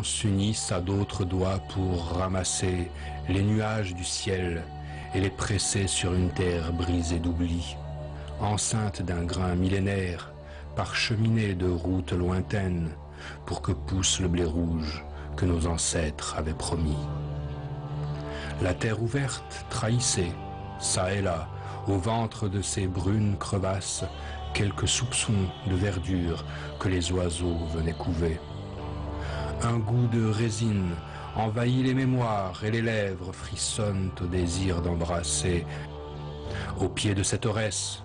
maisons s'unissent à d'autres doigts pour ramasser les nuages du ciel et les presser sur une terre brisée d'oubli, enceinte d'un grain millénaire, parcheminée de routes lointaines, pour que pousse le blé rouge que nos ancêtres avaient promis. La terre ouverte trahissait, çà et là, au ventre de ces brunes crevasses, quelques soupçons de verdure que les oiseaux venaient couver. Un goût de résine envahit les mémoires et les lèvres frissonnent au désir d'embrasser. Au pied de cette auresse,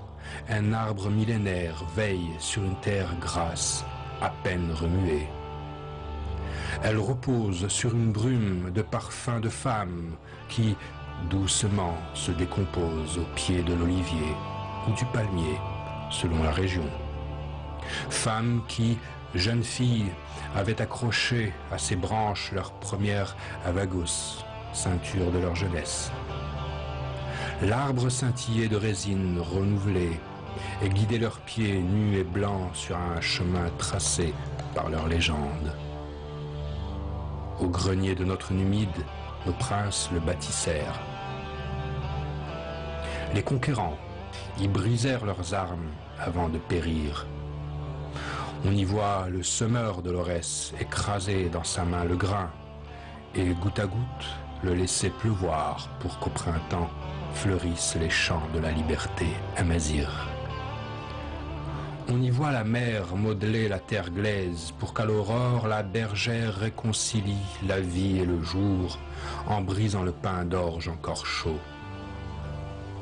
un arbre millénaire veille sur une terre grasse, à peine remuée. Elle repose sur une brume de parfums de femme qui, doucement, se décompose au pied de l'olivier ou du palmier, selon la région. Femmes qui, jeunes filles, avaient accroché à ces branches leur première avagos, ceinture de leur jeunesse. L'arbre scintillait de résine renouvelée et guidait leurs pieds nus et blancs sur un chemin tracé par leur légende. Au grenier de notre Numide, nos princes le bâtissèrent. Les conquérants y brisèrent leurs armes avant de périr. On y voit le semeur de l'Aurès écraser dans sa main le grain et goutte à goutte le laisser pleuvoir pour qu'au printemps fleurissent les champs de la liberté amazigh. On y voit la mer modeler la terre glaise pour qu'à l'aurore la bergère réconcilie la vie et le jour en brisant le pain d'orge encore chaud.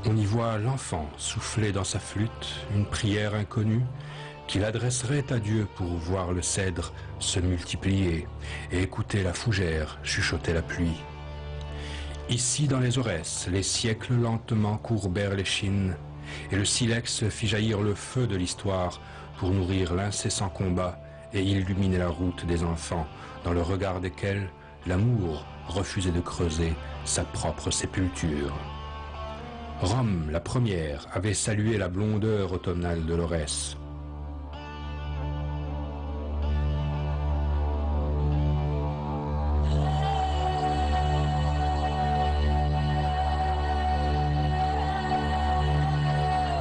On y voit l'enfant souffler dans sa flûte une prière inconnue qu'il adresserait à Dieu pour voir le cèdre se multiplier et écouter la fougère chuchoter la pluie. Ici dans les Aurès, les siècles lentement courbèrent l'échine et le silex fit jaillir le feu de l'histoire pour nourrir l'incessant combat et illuminer la route des enfants dans le regard desquels l'amour refusait de creuser sa propre sépulture. Rome, la première, avait salué la blondeur automnale de l'Aurès.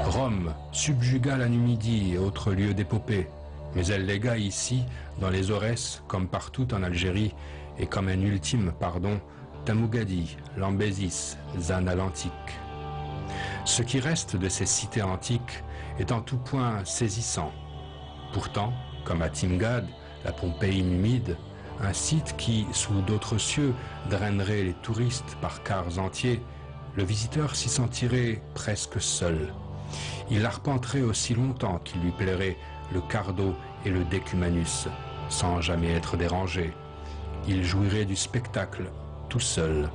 Rome subjugua la Numidie et autres lieux d'épopée, mais elle légua ici, dans les Aurès, comme partout en Algérie, et comme un ultime pardon, Tamougadi, Lambésis, Zana l'Antique. Ce qui reste de ces cités antiques est en tout point saisissant. Pourtant, comme à Timgad, la Pompéi numide, un site qui, sous d'autres cieux, drainerait les touristes par quarts entiers, le visiteur s'y sentirait presque seul. Il arpenterait aussi longtemps qu'il lui plairait le Cardo et le Decumanus, sans jamais être dérangé. Il jouirait du spectacle tout seul.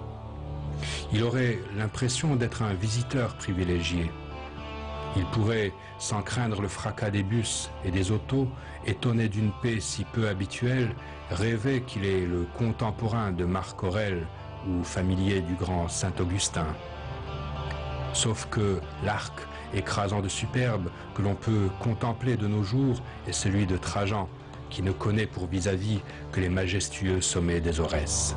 Il aurait l'impression d'être un visiteur privilégié. Il pourrait, sans craindre le fracas des bus et des autos, étonné d'une paix si peu habituelle, rêver qu'il est le contemporain de Marc Aurèle ou familier du grand Saint-Augustin. Sauf que l'arc écrasant de superbe que l'on peut contempler de nos jours est celui de Trajan, qui ne connaît pour vis-à-vis que les majestueux sommets des Aurès.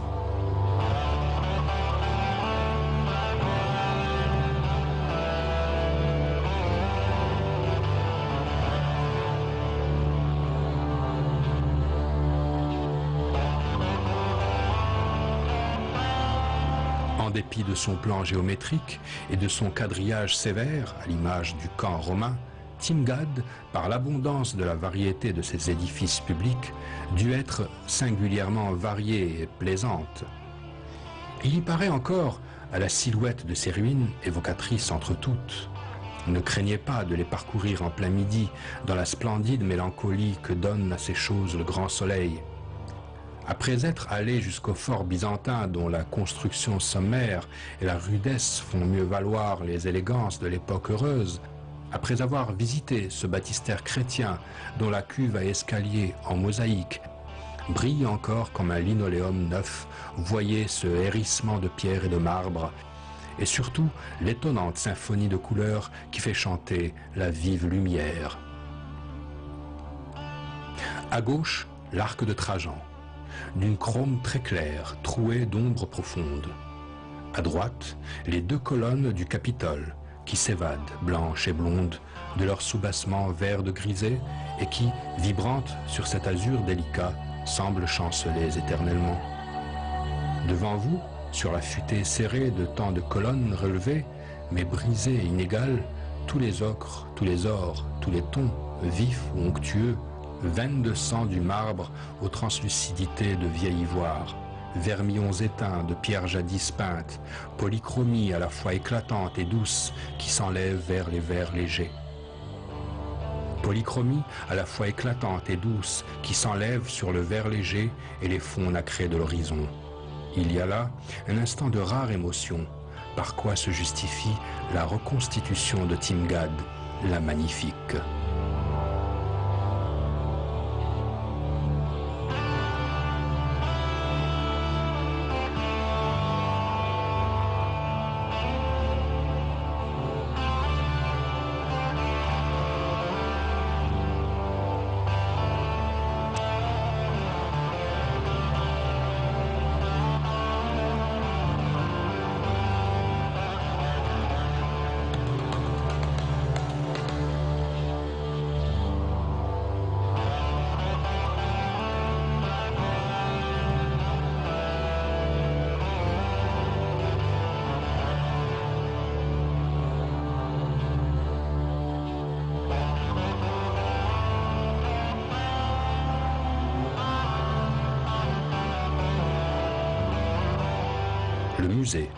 En dépit de son plan géométrique et de son quadrillage sévère, à l'image du camp romain, Timgad, par l'abondance de la variété de ses édifices publics, dut être singulièrement variée et plaisante. Il y paraît encore, à la silhouette de ces ruines, évocatrices entre toutes. Ne craignez pas de les parcourir en plein midi, dans la splendide mélancolie que donne à ces choses le grand soleil. Après être allé jusqu'au fort byzantin dont la construction sommaire et la rudesse font mieux valoir les élégances de l'époque heureuse, après avoir visité ce baptistère chrétien dont la cuve à escalier en mosaïque brille encore comme un linoléum neuf, voyez ce hérissement de pierre et de marbre, et surtout l'étonnante symphonie de couleurs qui fait chanter la vive lumière. À gauche, l'arc de Trajan. d'une chrome très claire, trouée d'ombres profondes. À droite, les 2 colonnes du Capitole, qui s'évadent, blanches et blondes, de leur soubassement vert de grisé, et qui, vibrantes sur cet azur délicat, semblent chanceler éternellement. Devant vous, sur la futaie serrée de tant de colonnes relevées, mais brisées et inégales, tous les ocres, tous les ors, tous les tons, vifs ou onctueux, veines de sang du marbre aux translucidités de vieil ivoire, vermillons éteints de pierres jadis peintes, polychromie à la fois éclatante et douce qui s'enlève vers les verts légers. Polychromie à la fois éclatante et douce qui s'enlève sur le vert léger et les fonds nacrés de l'horizon. Il y a là un instant de rare émotion, par quoi se justifie la reconstitution de Timgad, la magnifique. Le musée,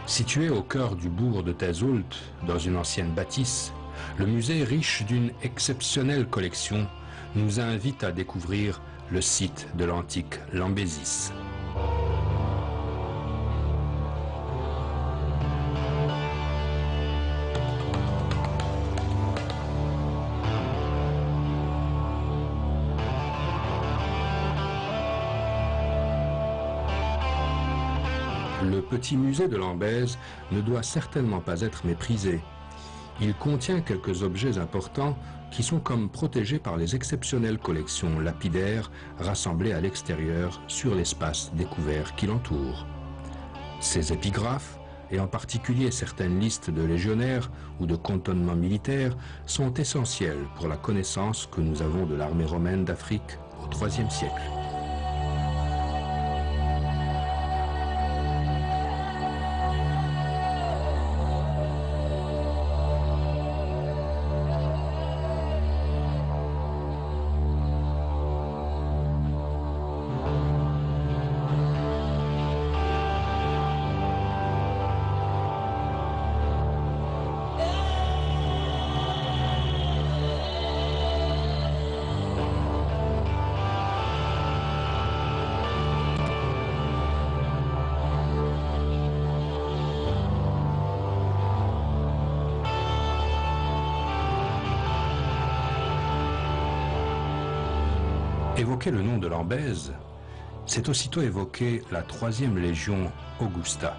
situé au cœur du bourg de Taizoult, dans une ancienne bâtisse, le musée riche d'une exceptionnelle collection nous invite à découvrir le site de l'antique Lambésis. Le petit musée de Lambèse ne doit certainement pas être méprisé. Il contient quelques objets importants qui sont comme protégés par les exceptionnelles collections lapidaires rassemblées à l'extérieur sur l'espace découvert qui l'entoure. Ces épigraphes, et en particulier certaines listes de légionnaires ou de cantonnements militaires, sont essentielles pour la connaissance que nous avons de l'armée romaine d'Afrique au IIIe siècle. Évoquer le nom de Lambèse, c'est aussitôt évoquer la 3e légion Augusta.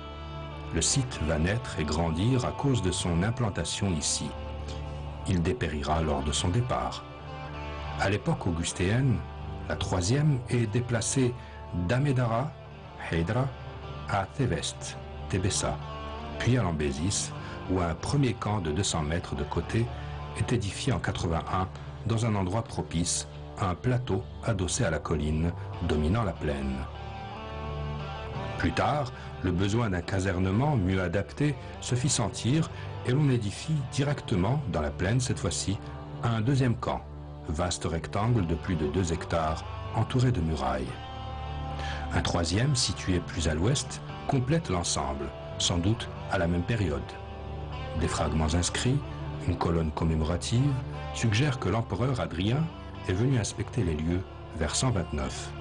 Le site va naître et grandir à cause de son implantation ici. Il dépérira lors de son départ. À l'époque augustéenne, la 3e est déplacée d'Amedara, Heidra, à Thevest, Tébessa, puis à Lambésis, où un premier camp de 200 mètres de côté est édifié en 81 dans un endroit propice, un plateau adossé à la colline dominant la plaine. Plus tard, le besoin d'un casernement mieux adapté se fit sentir et l'on édifie directement dans la plaine cette fois-ci un 2e camp, vaste rectangle de plus de 2 hectares entouré de murailles. Un 3e, situé plus à l'ouest, complète l'ensemble, sans doute à la même période. Des fragments inscrits, une colonne commémorative, suggèrent que l'empereur Adrien est venu inspecter les lieux vers 129.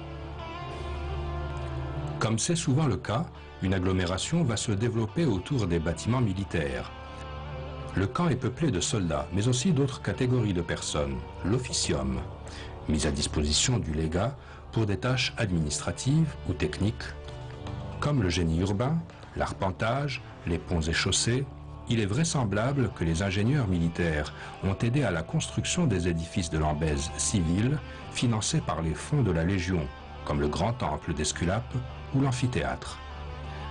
Comme c'est souvent le cas, une agglomération va se développer autour des bâtiments militaires. Le camp est peuplé de soldats, mais aussi d'autres catégories de personnes, l'officium, mis à disposition du légat pour des tâches administratives ou techniques, comme le génie urbain, l'arpentage, les ponts et chaussées. Il est vraisemblable que les ingénieurs militaires ont aidé à la construction des édifices de Lambèse civils financés par les fonds de la Légion, comme le grand temple d'Esculape ou l'amphithéâtre.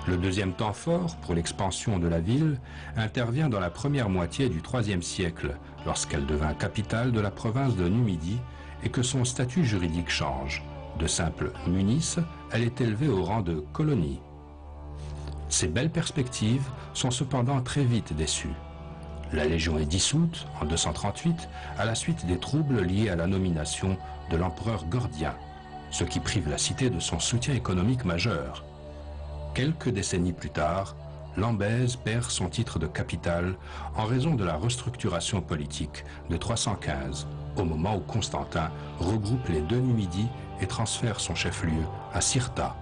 Le deuxième temps fort pour l'expansion de la ville intervient dans la première moitié du IIIe siècle, lorsqu'elle devint capitale de la province de Numidie et que son statut juridique change. De simple munice, elle est élevée au rang de colonie. Ces belles perspectives sont cependant très vite déçues. La Légion est dissoute en 238 à la suite des troubles liés à la nomination de l'empereur Gordien, ce qui prive la cité de son soutien économique majeur. Quelques décennies plus tard, Lambèse perd son titre de capitale en raison de la restructuration politique de 315, au moment où Constantin regroupe les deux Numidies et transfère son chef-lieu à Cirta.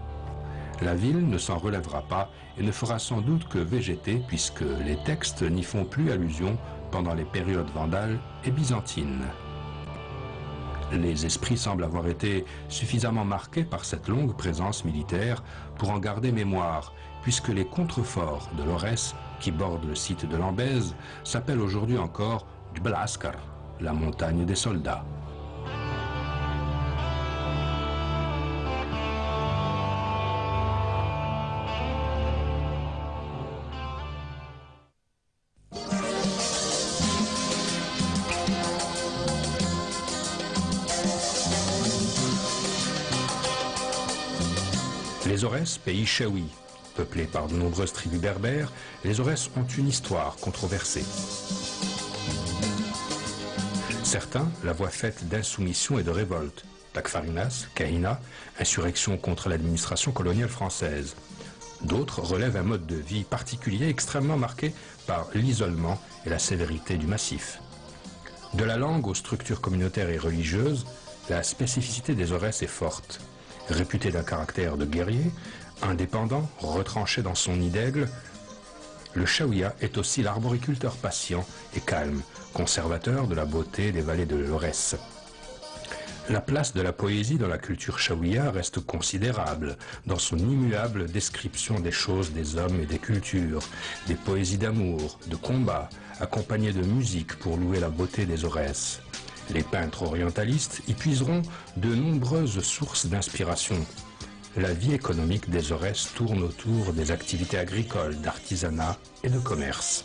La ville ne s'en relèvera pas et ne fera sans doute que végéter puisque les textes n'y font plus allusion pendant les périodes vandales et byzantines. Les esprits semblent avoir été suffisamment marqués par cette longue présence militaire pour en garder mémoire, puisque les contreforts de l'Aurès, qui bordent le site de Lambèse, s'appellent aujourd'hui encore Jbel Askar, la montagne des soldats. Les Aurès, pays chaoui, peuplés par de nombreuses tribus berbères, les Aurès ont une histoire controversée. Certains la voient faite d'insoumission et de révolte, Takfarinas, Kahina, insurrection contre l'administration coloniale française. D'autres relèvent un mode de vie particulier extrêmement marqué par l'isolement et la sévérité du massif. De la langue aux structures communautaires et religieuses, la spécificité des Aurès est forte. Réputé d'un caractère de guerrier, indépendant, retranché dans son nid d'aigle, le Chaouia est aussi l'arboriculteur patient et calme, conservateur de la beauté des vallées de l'Aurès. La place de la poésie dans la culture Chaouia reste considérable, dans son immuable description des choses, des hommes et des cultures, des poésies d'amour, de combat, accompagnées de musique pour louer la beauté des Aurès. Les peintres orientalistes y puiseront de nombreuses sources d'inspiration. La vie économique des Aurès tourne autour des activités agricoles, d'artisanat et de commerce.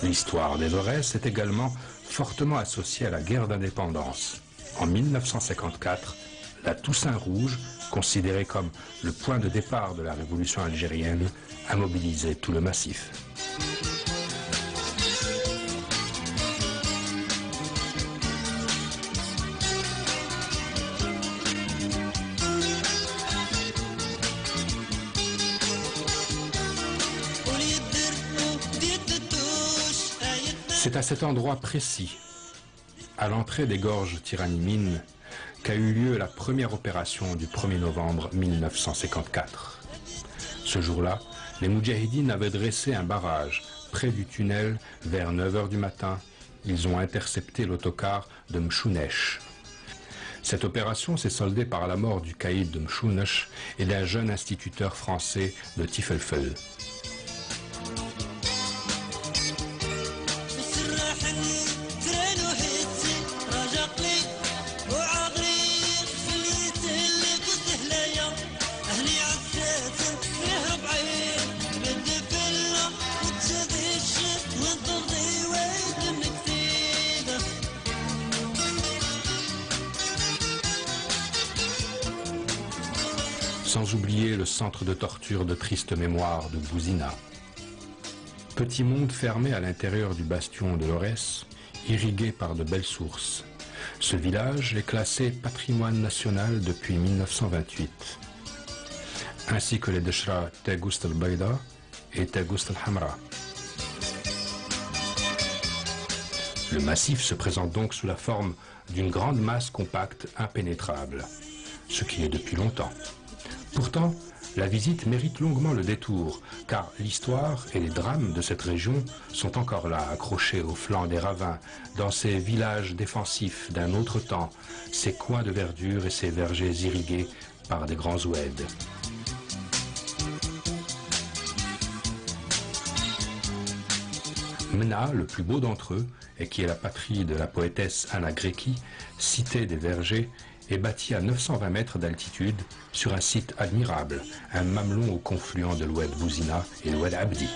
L'histoire des Aurès est également fortement associée à la guerre d'indépendance. En 1954, la Toussaint Rouge, considérée comme le point de départ de la révolution algérienne, a mobilisé tout le massif. C'est à cet endroit précis, à l'entrée des gorges Tiranimine, qu'a eu lieu la première opération du 1er novembre 1954. Ce jour-là, les Moudjahidines avaient dressé un barrage près du tunnel vers 9 h du matin. Ils ont intercepté l'autocar de Mchounesh. Cette opération s'est soldée par la mort du caïd de Mchounesh et d'un jeune instituteur français de Tifelfel. Sans oublier le centre de torture de triste mémoire de Bouzina. Petit monde fermé à l'intérieur du bastion de l'Aurès, irrigué par de belles sources. Ce village est classé patrimoine national depuis 1928, ainsi que les Deshra Tegoust al-Bayda et Tegoust al-Hamra. Le massif se présente donc sous la forme d'une grande masse compacte impénétrable, ce qui est depuis longtemps. Pourtant, la visite mérite longuement le détour, car l'histoire et les drames de cette région sont encore là, accrochés aux flancs des ravins, dans ces villages défensifs d'un autre temps, ces coins de verdure et ces vergers irrigués par des grands oueds. Mna, le plus beau d'entre eux, et qui est la patrie de la poétesse Anna Grecki, cité des vergers, est bâti à 920 mètres d'altitude sur un site admirable, un mamelon au confluent de l'Oued Bouzina et l'Oued Abdi.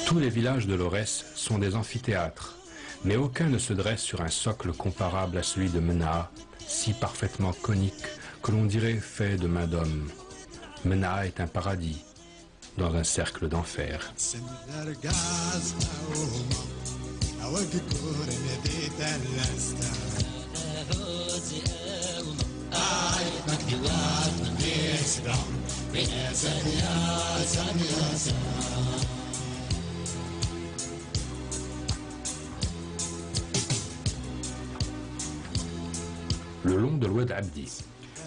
Tous les villages de l'Aurès sont des amphithéâtres, mais aucun ne se dresse sur un socle comparable à celui de Menaa, si parfaitement conique que l'on dirait fait de main d'homme. Menaa est un paradis dans un cercle d'enfer. Le long de l'Oued Abdi,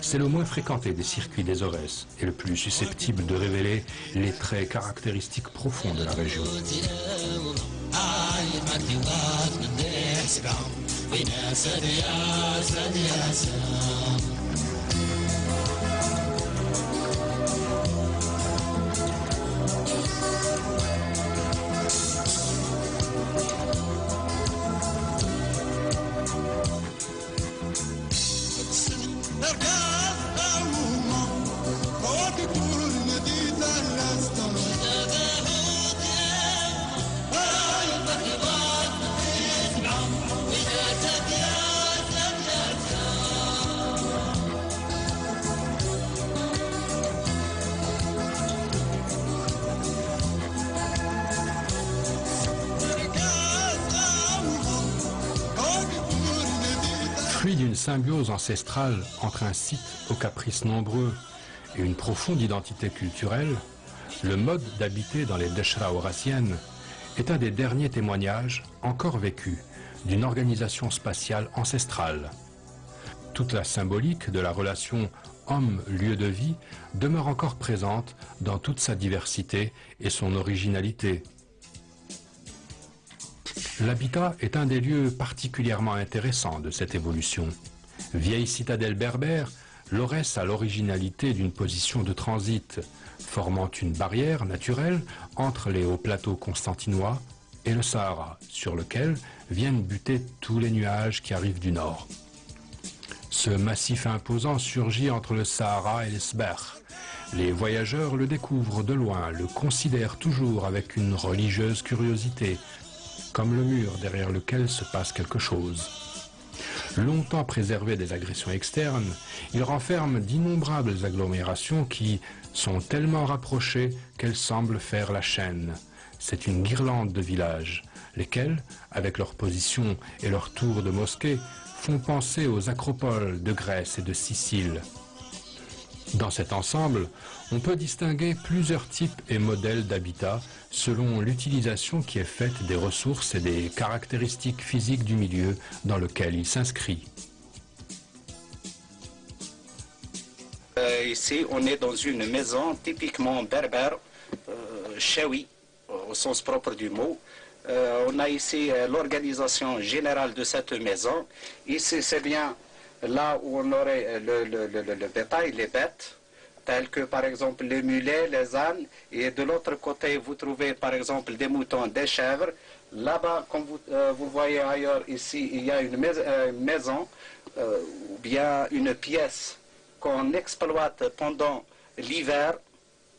c'est le moins fréquenté des circuits des Aurès et le plus susceptible de révéler les traits caractéristiques profonds de la région. Fruit d'une symbiose ancestrale entre un site aux caprices nombreux et une profonde identité culturelle, le mode d'habiter dans les Deshra aurassiennes est un des derniers témoignages encore vécus d'une organisation spatiale ancestrale. Toute la symbolique de la relation homme-lieu de vie demeure encore présente dans toute sa diversité et son originalité. L'habitat est un des lieux particulièrement intéressants de cette évolution. Vieille citadelle berbère, l'Aurès a l'originalité d'une position de transit, formant une barrière naturelle entre les hauts plateaux constantinois et le Sahara, sur lequel viennent buter tous les nuages qui arrivent du nord. Ce massif imposant surgit entre le Sahara et l'Esber. Les voyageurs le découvrent de loin, le considèrent toujours avec une religieuse curiosité, comme le mur derrière lequel se passe quelque chose. Longtemps préservé des agressions externes, il renferme d'innombrables agglomérations qui sont tellement rapprochées qu'elles semblent faire la chaîne. C'est une guirlande de villages, lesquels, avec leur position et leur tour de mosquée, font penser aux acropoles de Grèce et de Sicile. Dans cet ensemble, on peut distinguer plusieurs types et modèles d'habitat selon l'utilisation qui est faite des ressources et des caractéristiques physiques du milieu dans lequel il s'inscrit. Ici, on est dans une maison typiquement berbère, chaoui, au sens propre du mot. On a ici l'organisation générale de cette maison. Ici, c'est bien là où on aurait le bétail, les bêtes, tels que par exemple les mulets, les ânes, et de l'autre côté vous trouvez par exemple des moutons, des chèvres. Là-bas, comme vous voyez ailleurs ici, il y a une maison ou bien une pièce qu'on exploite pendant l'hiver.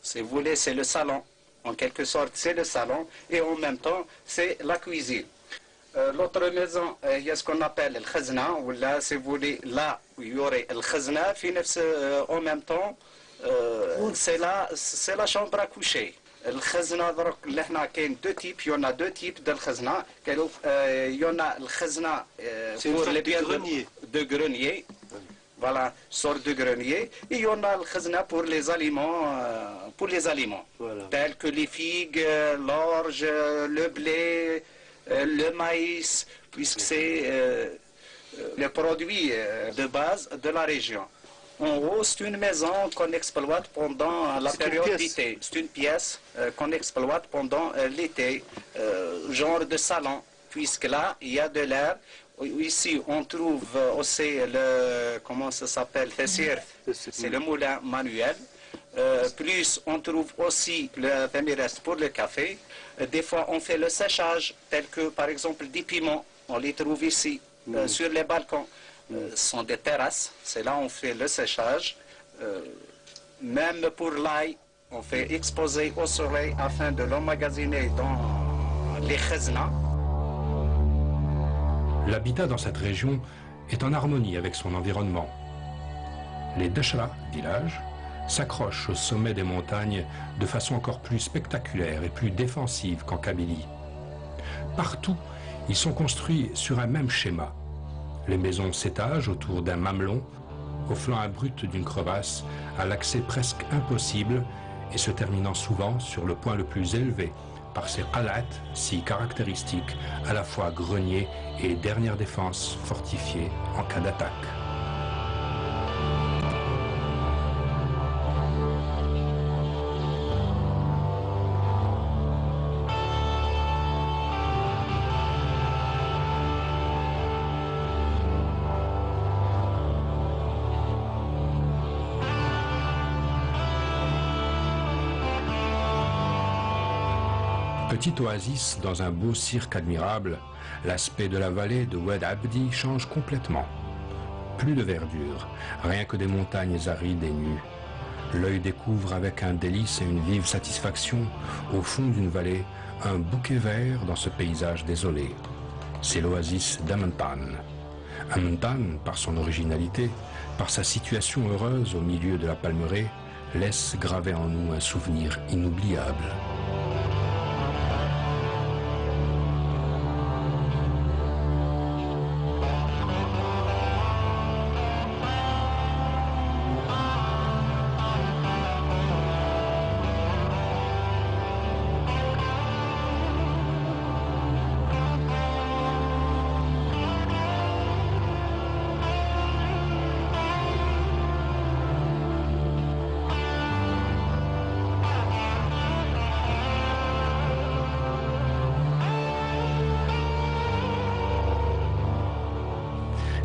Si vous voulez, c'est le salon, en quelque sorte c'est le salon, et en même temps c'est la cuisine. L'autre maison, il y a ce qu'on appelle le khazna, ou là, si vous voulez, là où il y aurait le khazna, en même temps, c'est la chambre à coucher. Le khazna, il y a deux types, il y en a deux types de khazna. Il y en a le khazna pour les biens de grenier, voilà, sorte de grenier, et il y en a le khazna pour les aliments, voilà, tels que les figues, l'orge, le blé, le maïs, puisque c'est le produit de base de la région. En haut, c'est une maison qu'on exploite pendant la période d'été. C'est une pièce qu'on exploite pendant l'été, genre de salon, puisque là, il y a de l'air. Ici, on trouve aussi le, comment ça s'appelle, c'est le moulin manuel. Plus on trouve aussi le reste pour le café. Des fois on fait le séchage, tel que par exemple des piments, on les trouve ici sur les balcons. sont des terrasses. C'est là où on fait le séchage. Même pour l'ail, on fait exposer au soleil afin de l'emmagasiner dans les khaznas. L'habitat dans cette région est en harmonie avec son environnement. Les Dachra, villages, s'accrochent au sommet des montagnes de façon encore plus spectaculaire et plus défensive qu'en Kabylie. Partout, ils sont construits sur un même schéma. Les maisons s'étagent autour d'un mamelon, au flanc abrupt d'une crevasse, à l'accès presque impossible et se terminant souvent sur le point le plus élevé par ces qalat si caractéristiques, à la fois grenier et dernière défense fortifiée en cas d'attaque. Petite oasis dans un beau cirque admirable, l'aspect de la vallée de Oued Abdi change complètement. Plus de verdure, rien que des montagnes arides et nues. L'œil découvre avec un délice et une vive satisfaction, au fond d'une vallée, un bouquet vert dans ce paysage désolé. C'est l'oasis d'Amentan. Amentan, par son originalité, par sa situation heureuse au milieu de la palmeraie, laisse graver en nous un souvenir inoubliable.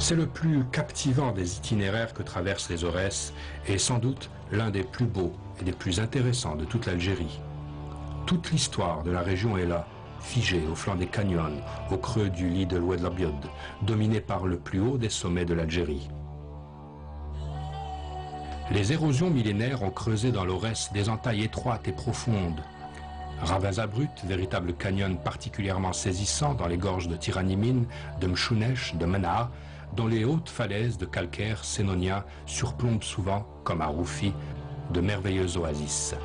C'est le plus captivant des itinéraires que traversent les Aurès et sans doute l'un des plus beaux et des plus intéressants de toute l'Algérie. Toute l'histoire de la région est là, figée au flanc des canyons, au creux du lit de l'Oued Labiod, dominé par le plus haut des sommets de l'Algérie. Les érosions millénaires ont creusé dans l'Aurès des entailles étroites et profondes. Ravins abrupts, véritables canyons particulièrement saisissants dans les gorges de Tiranimine, de Mchounesh, de Menaa, dont les hautes falaises de calcaire sénonien surplombent souvent, comme à Roufi, de merveilleuses oasis.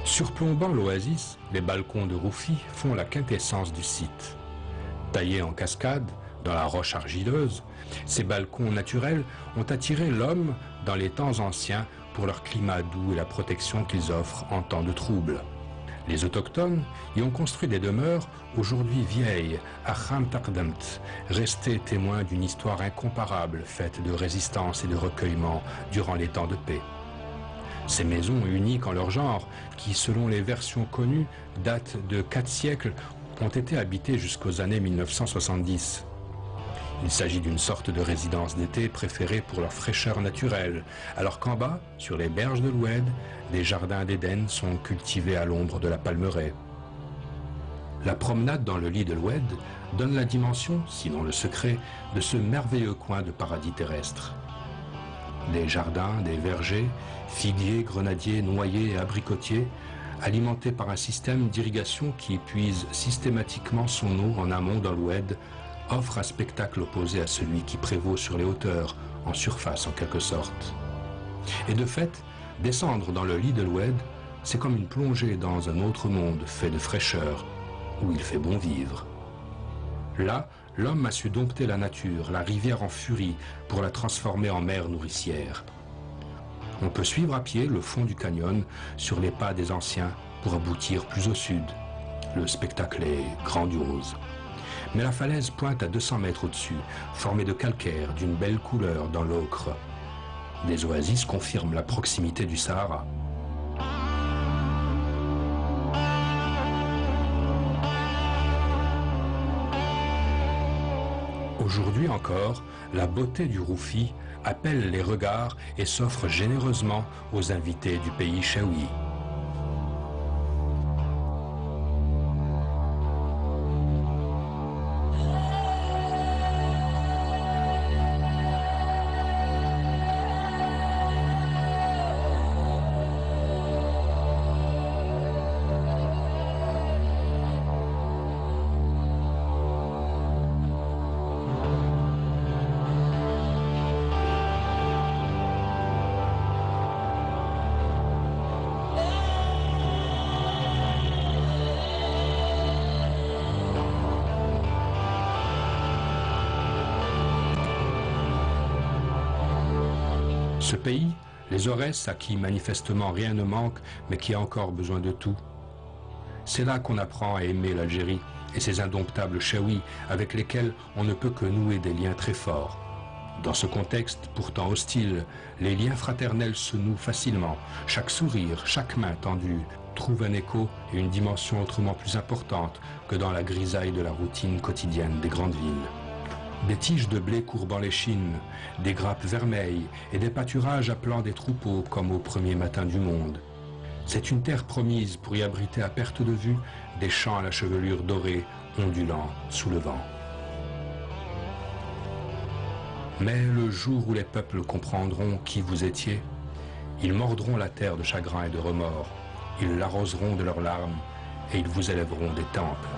Surplombant l'oasis, les balcons de Roufi font la quintessence du site. Taillés en cascade, dans la roche argileuse, ces balcons naturels ont attiré l'homme dans les temps anciens pour leur climat doux et la protection qu'ils offrent en temps de trouble. Les autochtones y ont construit des demeures aujourd'hui vieilles, à Kham Taqdamt, restées témoins d'une histoire incomparable faite de résistance et de recueillement durant les temps de paix. Ces maisons uniques en leur genre, qui selon les versions connues datent de 4 siècles, ont été habitées jusqu'aux années 1970. Il s'agit d'une sorte de résidence d'été préférée pour leur fraîcheur naturelle, alors qu'en bas, sur les berges de l'Oued, des jardins d'Éden sont cultivés à l'ombre de la palmeraie. La promenade dans le lit de l'Oued donne la dimension, sinon le secret, de ce merveilleux coin de paradis terrestre. Des jardins, des vergers, figuiers, grenadiers, noyers et abricotiers, alimentés par un système d'irrigation qui puise systématiquement son eau en amont dans l'Oued, offre un spectacle opposé à celui qui prévaut sur les hauteurs, en surface en quelque sorte. Et de fait, descendre dans le lit de l'Oued, c'est comme une plongée dans un autre monde fait de fraîcheur, où il fait bon vivre. Là, l'homme a su dompter la nature, la rivière en furie, pour la transformer en mer nourricière. On peut suivre à pied le fond du canyon sur les pas des anciens pour aboutir plus au sud. Le spectacle est grandiose. Mais la falaise pointe à 200 mètres au-dessus, formée de calcaire d'une belle couleur dans l'ocre. Des oasis confirment la proximité du Sahara. Aujourd'hui encore, la beauté du Roufi appelle les regards et s'offre généreusement aux invités du pays chaoui. Ce pays, les Aurès, à qui manifestement rien ne manque, mais qui a encore besoin de tout. C'est là qu'on apprend à aimer l'Algérie et ses indomptables chaouis avec lesquels on ne peut que nouer des liens très forts. Dans ce contexte pourtant hostile, les liens fraternels se nouent facilement. Chaque sourire, chaque main tendue trouve un écho et une dimension autrement plus importante que dans la grisaille de la routine quotidienne des grandes villes. Des tiges de blé courbant l'échine, des grappes vermeilles et des pâturages appelant des troupeaux comme au premier matin du monde. C'est une terre promise pour y abriter à perte de vue des champs à la chevelure dorée ondulant sous le vent. Mais le jour où les peuples comprendront qui vous étiez, ils mordront la terre de chagrin et de remords, ils l'arroseront de leurs larmes et ils vous élèveront des temples.